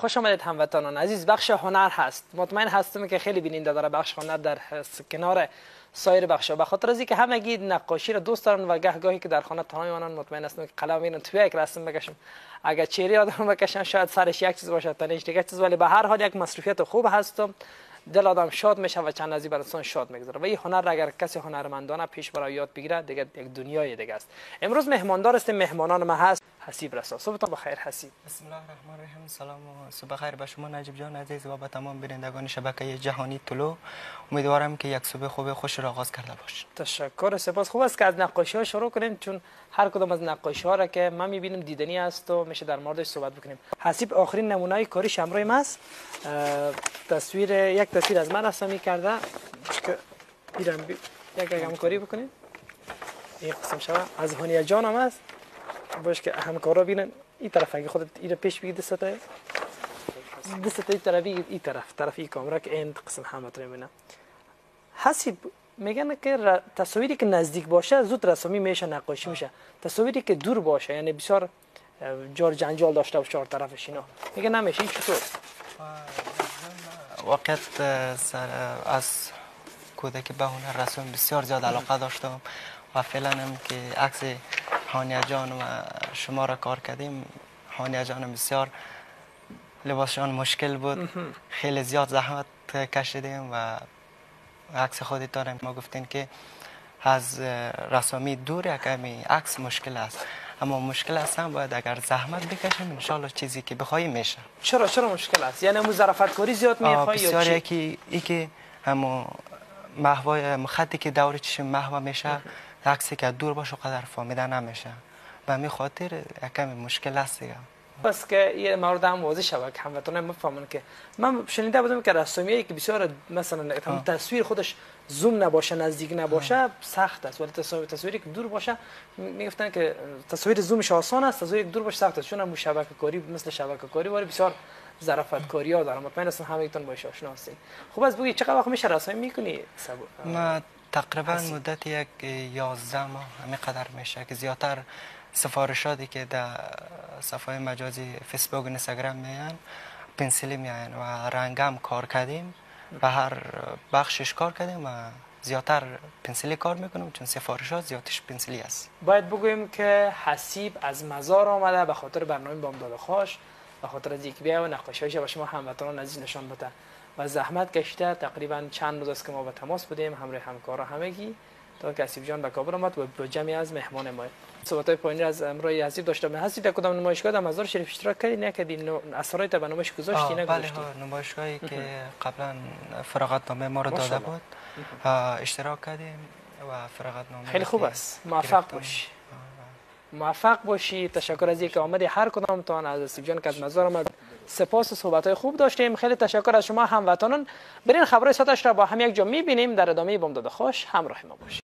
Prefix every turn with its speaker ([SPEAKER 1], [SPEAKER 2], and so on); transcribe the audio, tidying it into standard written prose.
[SPEAKER 1] خوش آمدید هموطنان عزیز. بخش هنر هست. مطمئن هستم که خیلی بیننده داره بخش هنر در کنار سایر بخشا. به خاطر از اینکه همگی نقاشی را دوست دارن و گاهی که در خانه تنها میمونن، مطمئن هستم که قلم میرن توی یک رسم بکشم. اگر چهره آدم بکشن شاید سرش یک چیز باشه تنش دیگه چیز، ولی به هر حال یک مصروفیت خوب هستم. دل آدم شاد میشه و چند لحظه برای شاد میگذره و این هنر اگر کسی هنرمندانه پیش برای یاد بگیره دیگه یک دنیای دیگه است. امروز مهماندار هستیم، مهمانان ما هست حسیب رسا. صبحتون بخیر حسیب.
[SPEAKER 2] بسم الله الرحمن الرحیم. سلام و صبح خیر به شما نجیب جان عزیز و به تمام بینندگان شبکه جهانی طلوع. امیدوارم که یک صبح خوب خوش را آغاز کرده باشید.
[SPEAKER 1] تشکر. سپاس. خوب است که از نقاشی ها شروع کنیم، چون هر کدام از نقاشی ها را که من میبینم دیدنی است و میشه در موردش صحبت بکنیم. حسیب آخرین نمونه کاری شمرای ماست. یک تصویر از من رسمی کرده که ایران یک همکاری بکنیم. این قسم شما از هانیه جان هم است. باش که همکارا بینن این طرف اگه خودت این پیش بگی دست این طرفی این طرف این کامرا که این قسم همتون میبینم. حسیب میگن که تصویری که نزدیک باشه زود رسمی میشه، نقاشی میشه. تصویری که دور باشه یعنی بسیار جار جنجال داشته و چهار طرفش اینا میگه نمیشه. این چطور؟
[SPEAKER 2] واقعیت از کودکی به هنر رسم بسیار زیاد علاقه داشتم و فعلا هم که عکس هانیه جان و شما را کار کردیم. هانیه جان بسیار لباسشان مشکل بود، خیلی زیاد زحمت کشیدیم و عکس خودت داریم. ما گفتین که از رسامی دور کمی عکس مشکل است، اما مشکل است هم باید اگر زحمت بکشیم ان شاء الله چیزی که بخوای میشه.
[SPEAKER 1] چرا مشکل است؟ یعنی مظرفت کاری زیاد میخوای یا
[SPEAKER 2] بسیار یکی همون محو خطی که دور چشم محو میشه، عکسی که دور باشه قدر فهمیده نمیشه. به همین خاطر کمی مشکل است دیگه.
[SPEAKER 1] بس که یه مورد هم واضح شود که هموطنان بفهمن که من شنیده بودم که رسامیایی که بسیار مثلا تصویر خودش زوم نباشه، نزدیک نباشه سخت است، ولی تصویری که دور باشه میگفتن که تصویر زومش آسان است، تصویری که دور باشه سخت است، چون هم شبکه کاری مثل شبکه کاری ولی بسیار ظرافت کاری ها داره. مطمئن هستم همگیتون باش آشنا هستین. خوب است بگید چقدر وقت میشه رسامی میکنی؟
[SPEAKER 2] ما تقریبا مدت یک 11 ماه همین قدر میشه که زیادتر سفارشاتی که در صفحه مجازی فیسبوک و اینستاگرام میان پنسیلی میان و رنگم کار کردیم، به هر بخشش کار کردیم و زیادتر پنسیلی کار میکنیم چون سفارشات زیادش پنسیلی است.
[SPEAKER 1] باید بگویم که حسیب از مزار آمده به خاطر برنامه بامداد خوش، به خاطر از اینکه بیا و نقاشی‌هاش به شما هموطنان عزیز نشان بده و زحمت کشیده. تقریبا چند روز است که ما به تماس بودیم همراه همکارا همگی تا که حسیب جان به کابل آمد و با جمعی از مهمان ما صحبت‌های پایینی از امروز حسیب داشتم. حسیب در کدام نمایشگاه در مزار شریف اشتراک کردی؟ نکردی؟ اثرای تا نمایش گذاشتی نگذاشتی؟
[SPEAKER 2] بله، نمایشگاهی که قبلا فراغتنامه ما رو داده بود اشتراک کردیم و فراغتنامه
[SPEAKER 1] خیلی خوب است. موفق باشی. موفق باشی. تشکر از اینکه آمدی هر کدامتان از حسیب جان که از مزار آمد. سپاس. صحبت‌های خوب داشتیم. خیلی تشکر از شما هموطنان. برین خبرهای ساعتش را با هم یک جا می‌بینیم. در ادامه بامداد خوش همراه ما باشید.